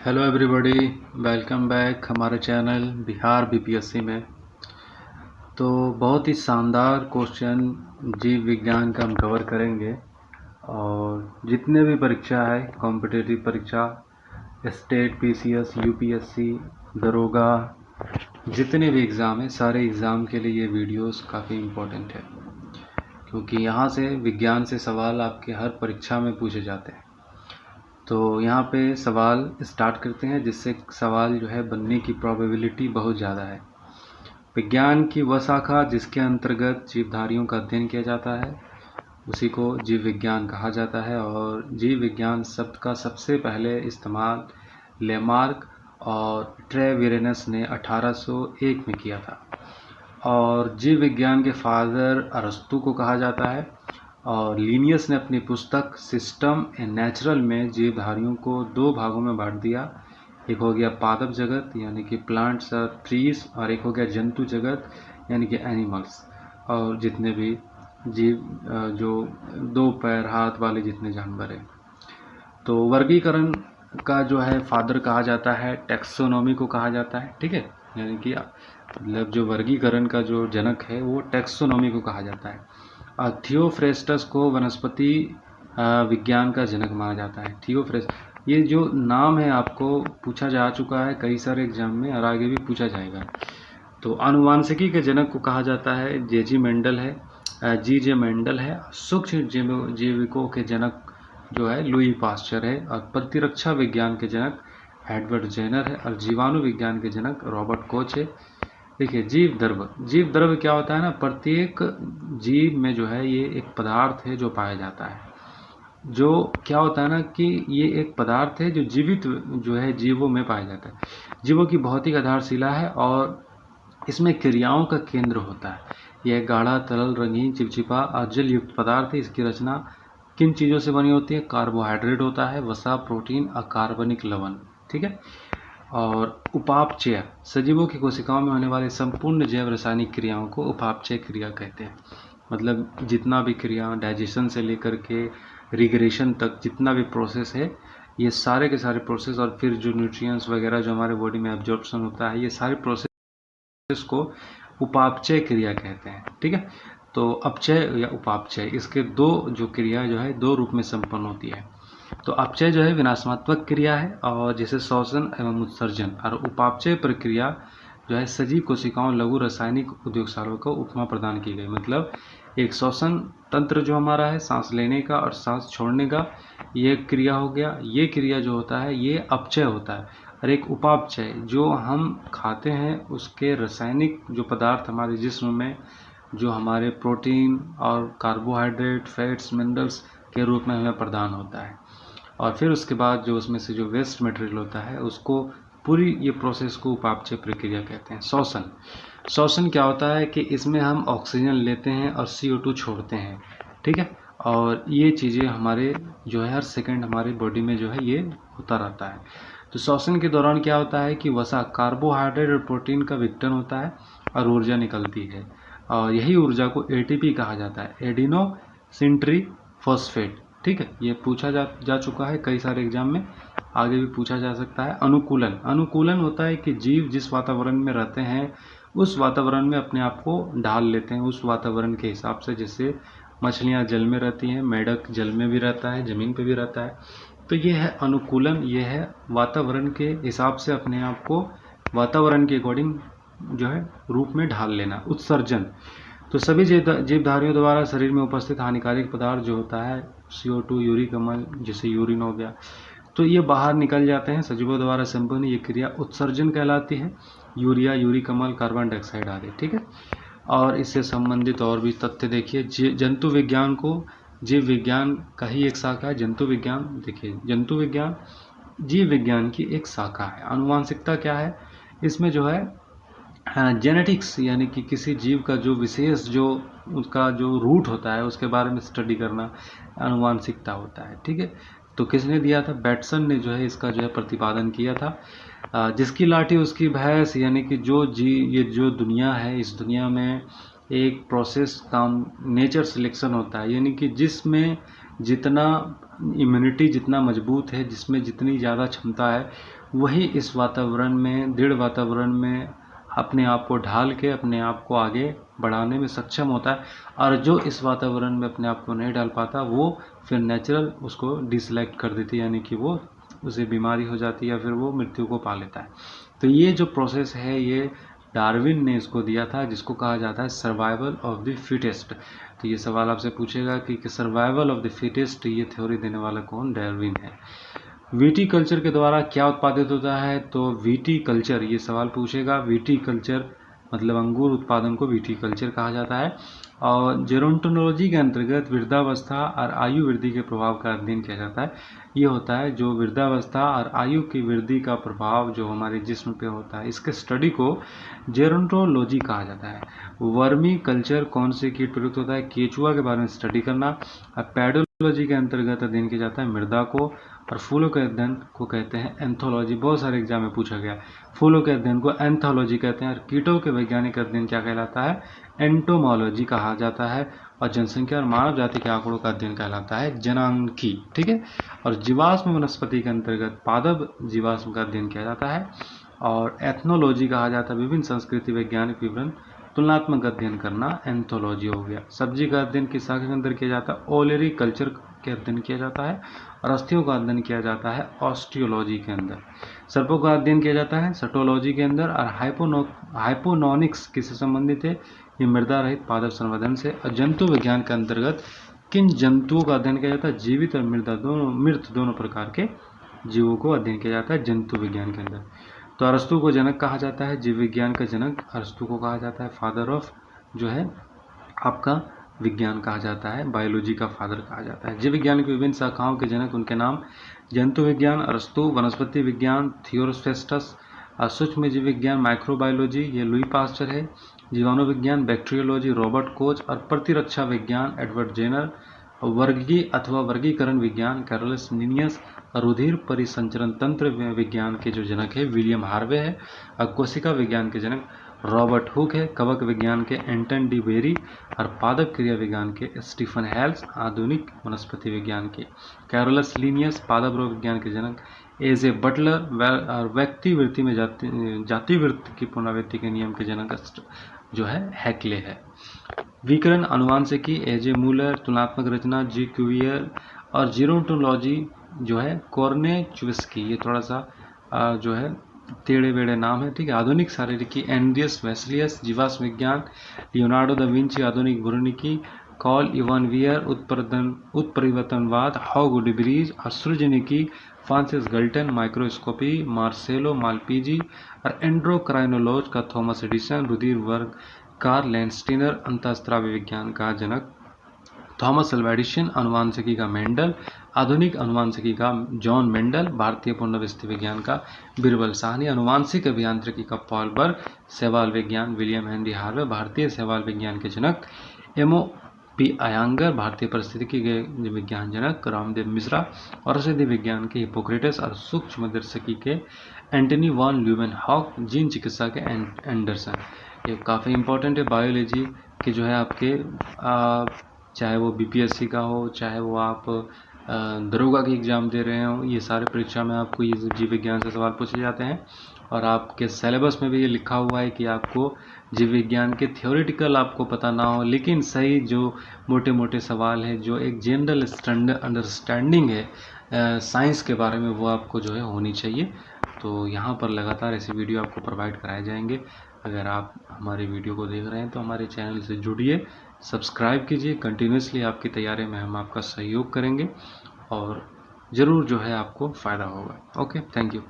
Hello everybody, welcome back हमारे channel Bihar BPSC में। तो बहुत ही शानदार क्वेश्चन जीव विज्ञान का हम कवर करेंगे। और जितने भी परीक्षा है, कॉम्पिटिटिव परीक्षा, स्टेट, पीसीएस, यूपीएससी, दरोगा, जितने भी एग्ज़ाम हैं, सारे एग्ज़ाम के लिए ये वीडियोस काफ़ी इम्पोर्टेंट है, क्योंकि यहाँ से विज्ञान से सवाल आपके हर परीक्षा में पूछे जाते हैं। तो यहाँ पे सवाल स्टार्ट करते हैं, जिससे सवाल जो है बनने की प्रोबेबिलिटी बहुत ज़्यादा है। विज्ञान की वह शाखा जिसके अंतर्गत जीवधारियों का अध्ययन किया जाता है, उसी को जीव विज्ञान कहा जाता है। और जीव विज्ञान शब्द का सबसे पहले इस्तेमाल लेमार्क और ट्रेविरेनस ने 1801 में किया था। और जीव विज्ञान के फादर अरस्तु को कहा जाता है। और लीनियस ने अपनी पुस्तक सिस्टम ए नेचुरल में जीवधारियों को दो भागों में बांट दिया। एक हो गया पादप जगत यानी कि प्लांट्स और ट्रीज, और एक हो गया जंतु जगत यानी कि एनिमल्स, और जितने भी जीव जो दो पैर हाथ वाले जितने जानवर हैं। तो वर्गीकरण का जो है फादर कहा जाता है, टैक्सोनॉमी को कहा जाता है, ठीक है। यानी कि मतलब जो वर्गीकरण का जो जनक है वो टैक्सोनॉमी को कहा जाता है। थियोफ्रेस्टस को वनस्पति विज्ञान का जनक माना जाता है। थियोफ्रेस्टस, ये जो नाम है आपको पूछा जा चुका है कई सारे एग्जाम में, और आगे भी पूछा जाएगा। तो आनुवांशिकी के जनक को कहा जाता है जे मेंडल है, जे मेंडल है। सूक्ष्म जीविकों के जनक जो है लुई पास्चर है। और प्रतिरक्षा विज्ञान के जनक एडवर्ड जेनर है। और जीवाणु विज्ञान के जनक रॉबर्ट कोच है। देखिए, जीव द्रव्य क्या होता है ना, प्रत्येक जीव में जो है ये एक पदार्थ है जो पाया जाता है। जो क्या होता है ना कि ये एक पदार्थ है जो जीवित जो है जीवों में पाया जाता है। जीवों की भौतिक आधारशिला है और इसमें क्रियाओं का केंद्र होता है। यह गाढ़ा तरल रंगीन चिपचिपा और जल युक्त पदार्थ है। इसकी रचना किन चीज़ों से बनी होती है? कार्बोहाइड्रेट होता है, वसा, प्रोटीन और कार्बनिक लवण, ठीक है। और उपापचय, सजीवों की कोशिकाओं में होने वाले संपूर्ण जैव रासायनिक क्रियाओं को उपापचय क्रिया कहते हैं। मतलब जितना भी क्रिया, डाइजेशन से लेकर के रिग्रेशन तक जितना भी प्रोसेस है, ये सारे के सारे प्रोसेस, और फिर जो न्यूट्रिएंट्स वगैरह जो हमारे बॉडी में एब्जॉर्प्शन होता है, ये सारे प्रोसेस को उपापचय क्रिया कहते हैं, ठीक है। तो अपचय या उपापचय, इसके दो जो क्रिया जो है दो रूप में संपन्न होती है। तो अपचय जो है विनाशात्मक क्रिया है, और जैसे श्वसन एवं उत्सर्जन। और उपापचय प्रक्रिया जो है सजीव कोशिकाओं लघु रासायनिक उद्योगशालों को उपमा प्रदान की गई। मतलब एक श्वसन तंत्र जो हमारा है, सांस लेने का और सांस छोड़ने का, ये क्रिया हो गया। ये क्रिया जो होता है ये अपचय होता है। और एक उपापचय, जो हम खाते हैं उसके रासायनिक जो पदार्थ हमारे जिस्म में, जो हमारे प्रोटीन और कार्बोहाइड्रेट, फैट्स, मिनरल्स के रूप में हमें प्रदान होता है। और फिर उसके बाद जो उसमें से जो वेस्ट मटेरियल होता है, उसको पूरी ये प्रोसेस को उपापचय प्रक्रिया कहते हैं। श्वसन क्या होता है कि इसमें हम ऑक्सीजन लेते हैं और CO2 छोड़ते हैं, ठीक है। और ये चीज़ें हमारे जो है हर सेकंड हमारे बॉडी में जो है ये होता रहता है। तो श्वसन के दौरान क्या होता है कि वसा, कार्बोहाइड्रेट और प्रोटीन का विघटन होता है और ऊर्जा निकलती है। और यही ऊर्जा को ATP कहा जाता है, एडिनो सिंट्री फॉस्फेट, ठीक है। ये पूछा जा चुका है कई सारे एग्जाम में, आगे भी पूछा जा सकता है। अनुकूलन होता है कि जीव जिस वातावरण में रहते हैं उस वातावरण में अपने आप को ढाल लेते हैं, उस वातावरण के हिसाब से। जैसे मछलियाँ जल में रहती हैं, मेढक जल में भी रहता है, ज़मीन पे भी रहता है। तो ये है अनुकूलन, ये है वातावरण के हिसाब से अपने आप को वातावरण के अकॉर्डिंग जो है रूप में ढाल लेना। उत्सर्जन, तो सभी जीवधारियों द्वारा शरीर में उपस्थित हानिकारक पदार्थ जो होता है CO2, यूरिक अम्ल, जैसे यूरिन हो गया, तो ये बाहर निकल जाते हैं सजीवों द्वारा संपन्न। ये क्रिया उत्सर्जन कहलाती है। यूरिया, यूरिक अम्ल, कार्बन डाइऑक्साइड आदि, ठीक है। और इससे संबंधित और भी तथ्य देखिए। जंतु विज्ञान को जीव विज्ञान का ही एक शाखा है। जंतु विज्ञान, देखिए जंतु विज्ञान जीव विज्ञान की एक शाखा है। आनुवांशिकता क्या है इसमें जो है, जेनेटिक्स, यानी कि किसी जीव का जो विशेष जो उसका जो रूट होता है उसके बारे में स्टडी करना आनुवांशिकता होता है, ठीक है। तो किसने दिया था? बैटसन ने जो है इसका जो है प्रतिपादन किया था। जिसकी लाठी उसकी भैंस, यानी कि ये जो दुनिया है, इस दुनिया में एक प्रोसेस काम नेचर सिलेक्शन होता है, यानी कि जिसमें जितना इम्यूनिटी जितना मजबूत है, जिसमें जितनी ज़्यादा क्षमता है, वही इस वातावरण में, दृढ़ वातावरण में अपने आप को ढाल के अपने आप को आगे बढ़ाने में सक्षम होता है। और जो इस वातावरण में अपने आप को नहीं डाल पाता, वो फिर नेचुरल उसको डिसलाइक कर देती है, यानी कि वो उसे बीमारी हो जाती है या फिर वो मृत्यु को पा लेता है। तो ये जो प्रोसेस है, ये डार्विन ने इसको दिया था, जिसको कहा जाता है सर्वाइवल ऑफ द फिटेस्ट। तो ये सवाल आपसे पूछेगा कि सर्वाइवल ऑफ द फिटेस्ट, ये थ्योरी देने वाला कौन? डार्विन है। वीटी कल्चर के द्वारा क्या उत्पादित होता है? तो वीटी कल्चर, ये सवाल पूछेगा। वीटी कल्चर मतलब अंगूर उत्पादन को वीटी कल्चर कहा जाता है। और जेरोंटोलॉजी के अंतर्गत वृद्धावस्था और आयु वृद्धि के प्रभाव का अध्ययन किया जाता है। ये होता है जो वृद्धावस्था और आयु की वृद्धि का प्रभाव जो हमारे जिस्म पे होता है, इसके स्टडी को जेरोंटोलॉजी कहा जाता है। वर्मी कल्चर कौन से कीट प्रयुक्त होता है? केचुआ के बारे में स्टडी करना। पैडोलॉजी के अंतर्गत अध्ययन किया जाता है मृदा को। और फूलों के अध्ययन को कहते हैं एंथोलॉजी। बहुत सारे एग्जाम में पूछा गया। फूलों के अध्ययन को एंथोलॉजी कहते हैं। और कीटों के वैज्ञानिक अध्ययन क्या कहलाता है? एंटोमोलॉजी कहा जाता है। और जनसंख्या और मानव जाति के आंकड़ों का अध्ययन कहलाता है जनांकी। ठीक है। और जीवाश्म वनस्पति के अंतर्गत पादप जीवाश्म का अध्ययन किया जाता है। और एथनोलॉजी कहा जाता है विभिन्न संस्कृति वैज्ञानिक विवरण तुलनात्मक अध्ययन करना, एंथोलॉजी हो गया। सब्जी का अध्ययन किस शाखा के अंदर किया जाता है? ओलेरी कल्चर के अध्ययन किया जाता है। और अस्थियों का अध्ययन किया जाता है ऑस्टियोलॉजी के अंदर। सर्पों का अध्ययन किया जाता है सेटोलॉजी के अंदर। और हाइपोनोनिक्स किससे संबंधित है? ये मृदा रहित पादप संवर्धन से। और जंतु विज्ञान के अंतर्गत किन जंतुओं का अध्ययन किया जाता है? जीवित और मृत दोनों प्रकार के जीवों को अध्ययन किया जाता है जंतु विज्ञान के अंदर। तो अरस्तु को जनक कहा जाता है, जीव विज्ञान का जनक अरस्तु को कहा जाता है। फादर ऑफ जो है आपका विज्ञान कहा जाता है, बायोलॉजी का फादर कहा जाता है। जीव विज्ञान की विभिन्न शाखाओं के जनक, उनके नाम जंतु विज्ञान अरस्तु, वनस्पति विज्ञान थियोफ्रेस्टस, सूक्ष्म जीव विज्ञान माइक्रोबायोलॉजी ये लुई पास्चर है, जीवाणु विज्ञान बैक्टीरियोलॉजी रॉबर्ट कोच, और प्रतिरक्षा विज्ञान एडवर्ड जेनर, वर्गीय अथवा वर्गीकरण विज्ञान कैरोलस लिनियस, रुधिर परिसंचरण तंत्र विज्ञान के जो जनक है विलियम हार्वे है, और कोशिका विज्ञान के जनक रॉबर्ट हुक है, कवक विज्ञान के एंटन डी बेरी, और पादप क्रिया विज्ञान के स्टीफन हेल्स, आधुनिक वनस्पति विज्ञान के कैरोलस लिनियस, पादप रोग विज्ञान के जनक एजे बटलर, और व्यक्ति वृत्ति में जाति वृत्ति की पुनरावृत्ति के नियम के जनक जो है हैक्ले है। विकिरण अनुवांशिकी एजे मूलर, तुलनात्मक रचना जी क्यूवियर, और जीरोंटोलॉजी जो है कोर्नेचुस्की। ये थोड़ा सा जो है टेढ़े बेड़े नाम है, ठीक है। आधुनिक शारीरिकी एंड्रियस वेस्लियस, जीवाश्म विज्ञान लियोनार्डो दा विंची, आधुनिक भूनिकी कॉल इवान वियर, उत्परिवर्तनवाद हॉग डिब्रीज, असृजनिकी Francis Galton, microscopy Marcello Malpighi, और एंड्रोक्राइनोलॉज का थॉमस एडिसन, रुधिर वर्ग कार्ल लैंडस्टीनर, अंतःस्रावी विज्ञान का जनक थॉमस अल्वा एडिसन, अनुवांशिकी का मेंडल, आधुनिक अनुवांशिकी का जॉन मेंडल, भारतीय पुनर्वृत्ति विज्ञान का बिरबल साहनी, अनुवांशिक अभियांत्रिकी का पॉल बर्ग, शैवाल विज्ञान विलियम हेनरी हार्वे, भारतीय शैवाल विज्ञान के जनक एमओ पी अयंगर, भारतीय परिस्थितिकी के विज्ञान जनक रामदेव मिश्रा, और औषधि विज्ञान के हिपोक्रेटस, और सूक्ष्मदर्शिकी के एंटनी वॉन ल्यूवेनहॉक, जीन चिकित्सा के एंडरसन। ये काफ़ी इंपॉर्टेंट है बायोलॉजी के जो है आपके चाहे वो बीपीएससी का हो, चाहे वो आप दरोगा की एग्ज़ाम दे रहे हो, ये सारे परीक्षा में आपको ये जीव विज्ञान से सवाल पूछे जाते हैं। और आपके सिलेबस में भी ये लिखा हुआ है कि आपको जीव विज्ञान के थ्योरेटिकल आपको पता ना हो, लेकिन सही जो मोटे मोटे सवाल है, जो एक जनरल अंडरस्टैंडिंग है साइंस के बारे में, वो आपको जो है होनी चाहिए। तो यहाँ पर लगातार ऐसे वीडियो आपको प्रोवाइड कराए जाएंगे। अगर आप हमारे वीडियो को देख रहे हैं तो हमारे चैनल से जुड़िए, सब्सक्राइब कीजिए। कंटिन्यूसली आपकी तैयारी में हम आपका सहयोग करेंगे और ज़रूर जो है आपको फ़ायदा होगा। Okay, thank you.